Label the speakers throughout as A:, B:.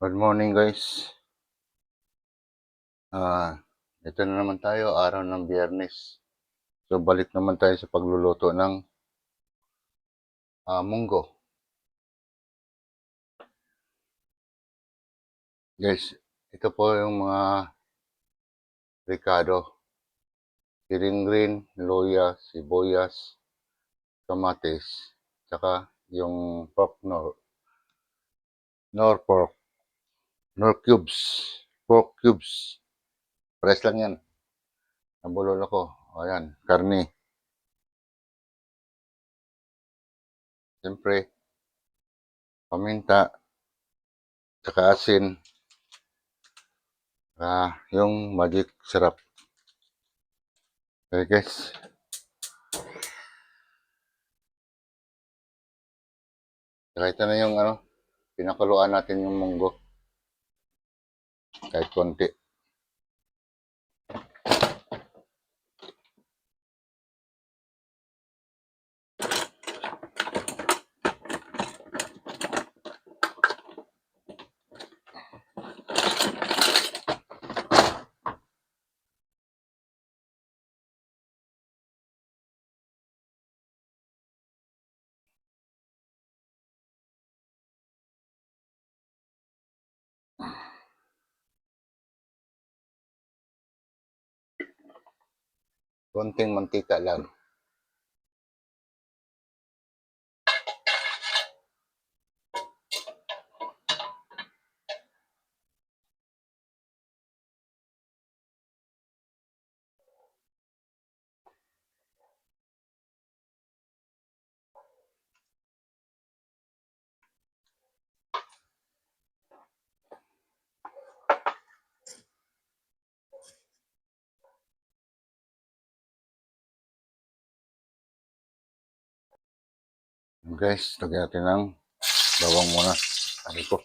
A: Good morning guys. Ah, ito na naman tayo, araw ng Biyernes. So balik naman tayo sa pagluluto ng munggo. Guys, ito po yung mga ricado. Siling green, luya, sibuyas, kamatis, tsaka yung pork, nor cubes, pork cubes. Press lang yan. Nabulol ako. Ayan, karne. Siyempre, paminta, tsaka asin. Yung magic sarap. Okay guys. Saka ito na yung pinakuluan natin yung munggo. Kahit konti. Konting mantika lang. Guys, lagyan natin ng bawang muna. Sabi ko.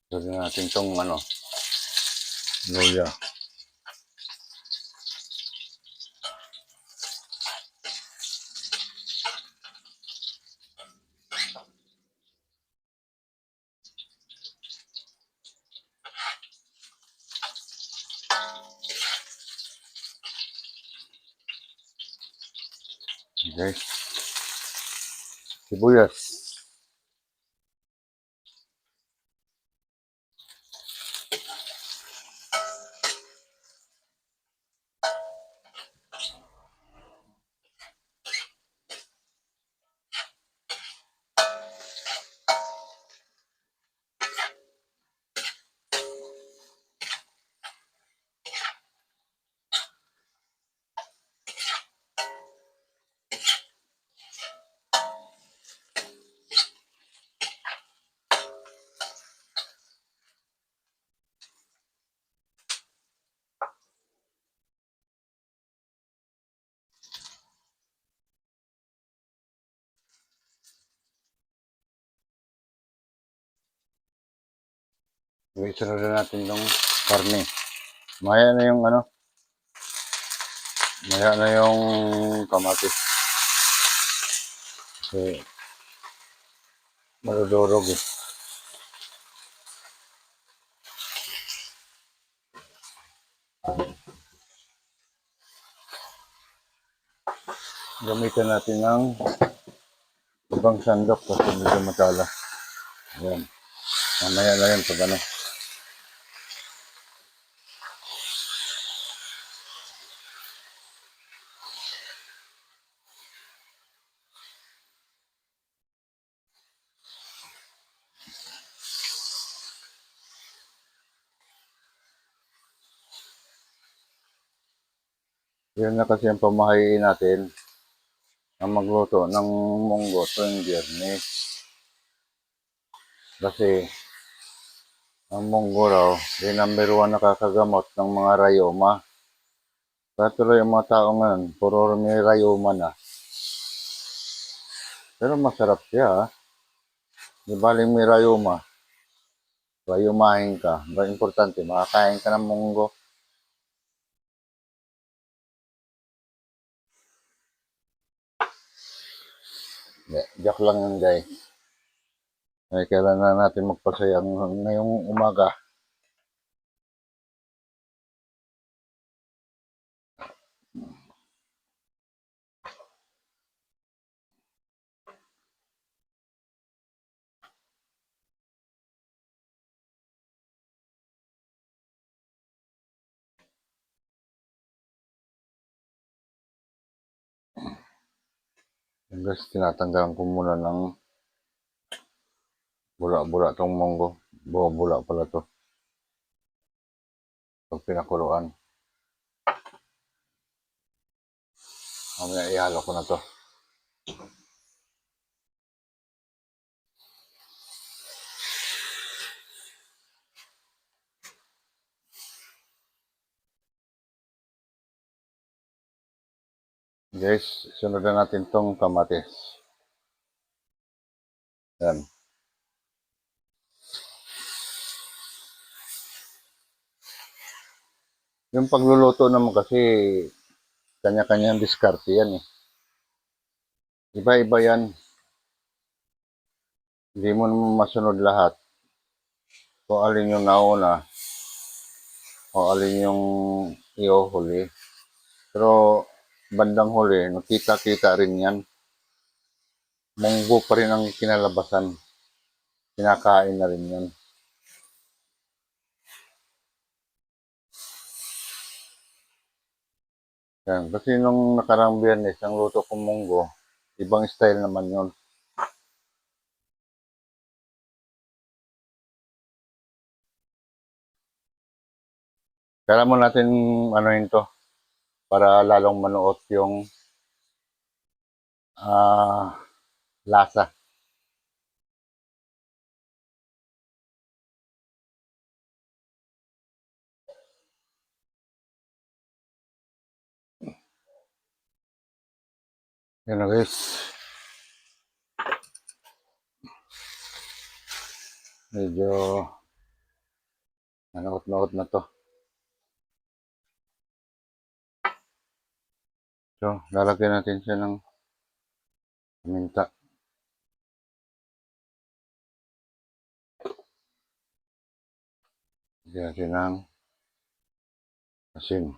A: Lagyan natin itong luya. Guys. Sibuyas. Isunod na natin itong karne. Maya na yung maya na yung kamatis. Kasi madudurog eh. Gamitan natin ng ibang sandok kasi medyo matala. Ayan. Mamaya na yun pag Yun na kasi ang pamahain natin ang magluto ng munggo tuwing Biyernes. Kasi ang munggo raw, yung number 1 nakakagamot ng mga rayoma. Kaya tuloy ang mga tao ngayon, puro may rayoma na. Pero masarap siya. Di baling may rayoma. Rayumahin ka. Ba importante, makakain ka ng munggo. Joke lang yun, guys. Ay, kailan na natin magpasaya ngayong umaga. Guys, tinatanggalan ko muna ng bula-bula tong munggo. Bula pala to. Pag pinakuluan. Mamaya ihalo ko na to. Guys, sunod na natin tong kamatis. Yan. Yung pagluluto naman kasi kanya-kanyang diskarte yan eh. Iba-iba yan. Hindi mo naman masunod lahat. Kung alin yung nauna, o alin yung iuhuli. Pero bandang huli, nakita-kita rin yan. Munggo pa rin ang kinalabasan. Kinakain na rin yan. Yan. Kasi nung nakarang Biyernes, ang luto kong munggo, ibang style naman yun. Kaya mo natin ano to para lalong manuot yung lasa. Yan na guys. Medyo nanuot-nuot na to. So, lalagyan natin siya ng paminta. Lagyan natin ng asin.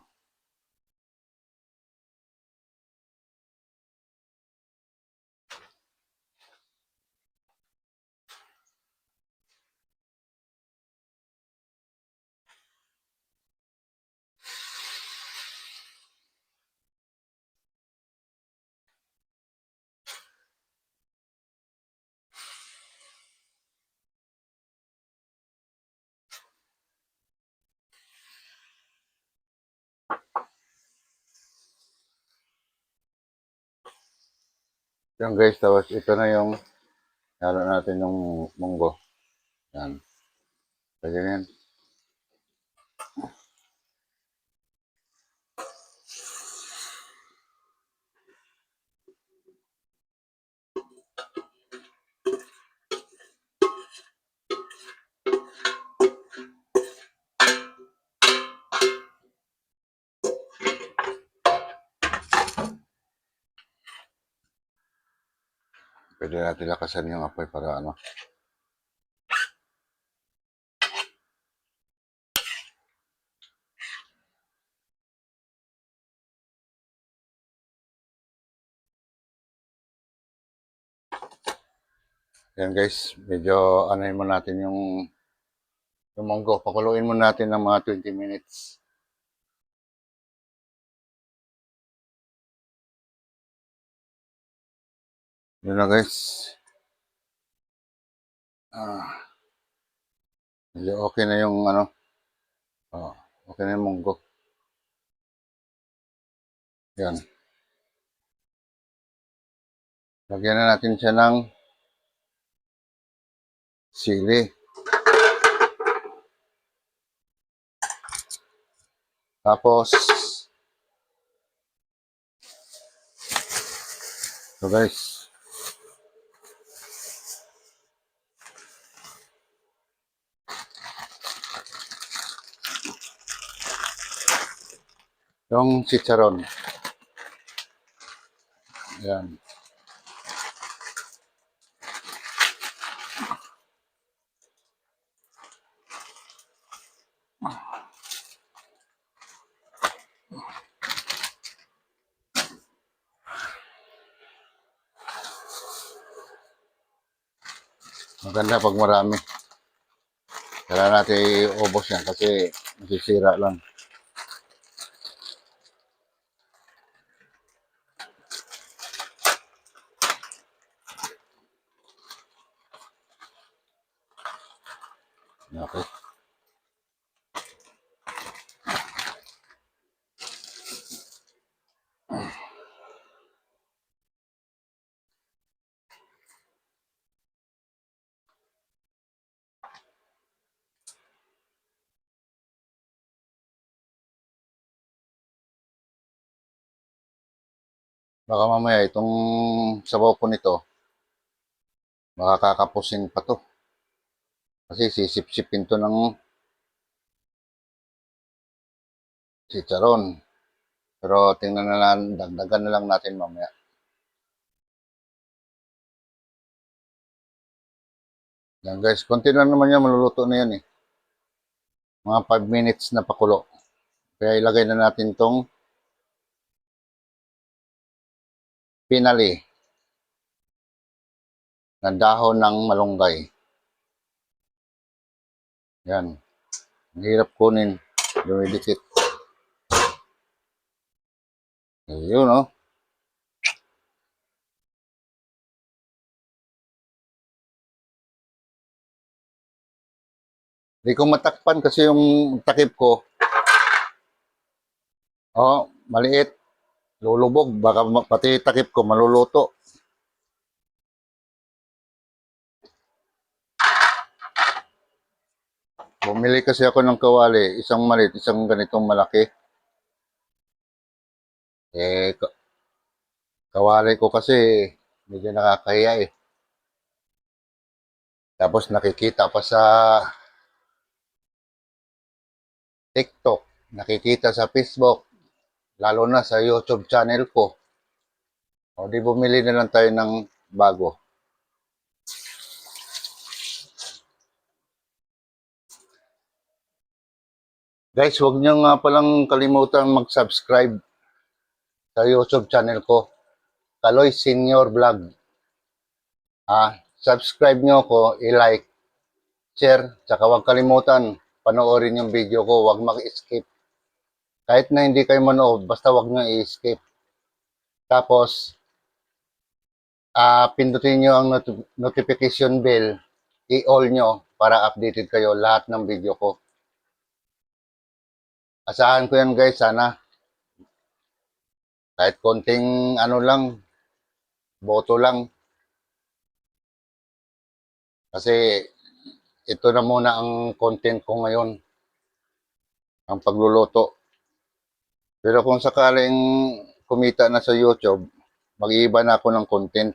A: Yan guys, tapos ito na yung halo natin yung munggo. Yan. Lagyan yan. Pwede natin lakasan yung apoy para ano. Yan guys, medyo anayin mo natin yung munggo. Pakuluin mo natin ng mga 20 minutes. Yun na guys. Medyo okay na yung ano. Okay na yung munggo. Yan. Lagyan na natin siya ng sili. Tapos, so guys, Yung chicharon. Yan. Maganda pag marami. Kailangan natin iubos yan kasi masisira lang. Okay. Baka mamaya itong sabaw ko nito, makakakapusin pa to. Kasi sisip-sipin to ng chicharon. Pero tingnan na lang, dagdagan na lang natin mamaya. Yan guys, konti lang naman yan, maluluto na yan eh. Mga 5 minutes na pakulo. Kaya ilagay na natin tong pinali na dahon ng malunggay. Yan. Ang hirap kunin. Dumidikit. Ayun oh. Hindi ko matakpan kasi yung takip ko. Oh, maliit. Lulubog. Baka pati takip ko maluluto. Bumili kasi ako ng kawali. Isang maliit, isang ganitong malaki. Kawali ko kasi medyo nakakahiya eh. Tapos nakikita pa sa TikTok, nakikita sa Facebook, lalo na sa YouTube channel ko. O di bumili na lang tayo ng bago. Guys, huwag niyo nga palang kalimutan mag-subscribe sa YouTube channel ko, Kaloy Senior Vlog. Subscribe niyo ako, i-like, share, tsaka huwag kalimutan panoorin yung video ko, huwag mag-skip. Kahit na hindi kayo manood, basta huwag niyo i-skip. Tapos, pindutin nyo ang notification bell, i-all nyo para updated kayo lahat ng video ko. Asahan ko yan guys, sana. Kahit konting ano lang, boto lang. Kasi ito na muna ang content ko ngayon, ang pagluluto. Pero kung sakaling kumita na sa YouTube, mag-iiba na ako ng content.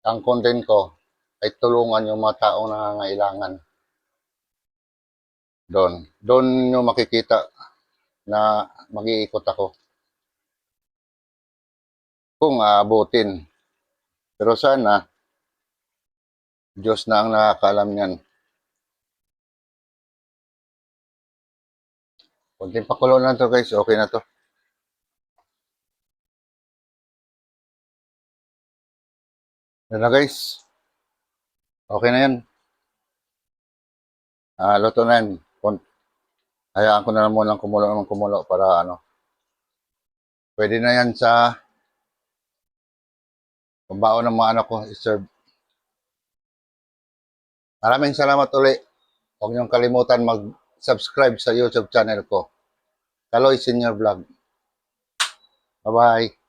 A: Ang content ko ay tulungan yung mga taong nangangailangan. Doon nyo makikita na mag-iikot ako. Kung aabutin. Pero sana, Diyos na ang nakakaalam yan. Kunting pakulo na to guys, okay na to. Yan na guys. Okay na yan. Luto na yan. Hayaan ko na lang muna kumulo para ano. Pwede na yan sa pambaon ng mga anak ko i-serve. Maraming salamat ulit. Huwag niyong kalimutan mag-subscribe sa YouTube channel ko, Kaloy Senior Vlog. Bye-bye.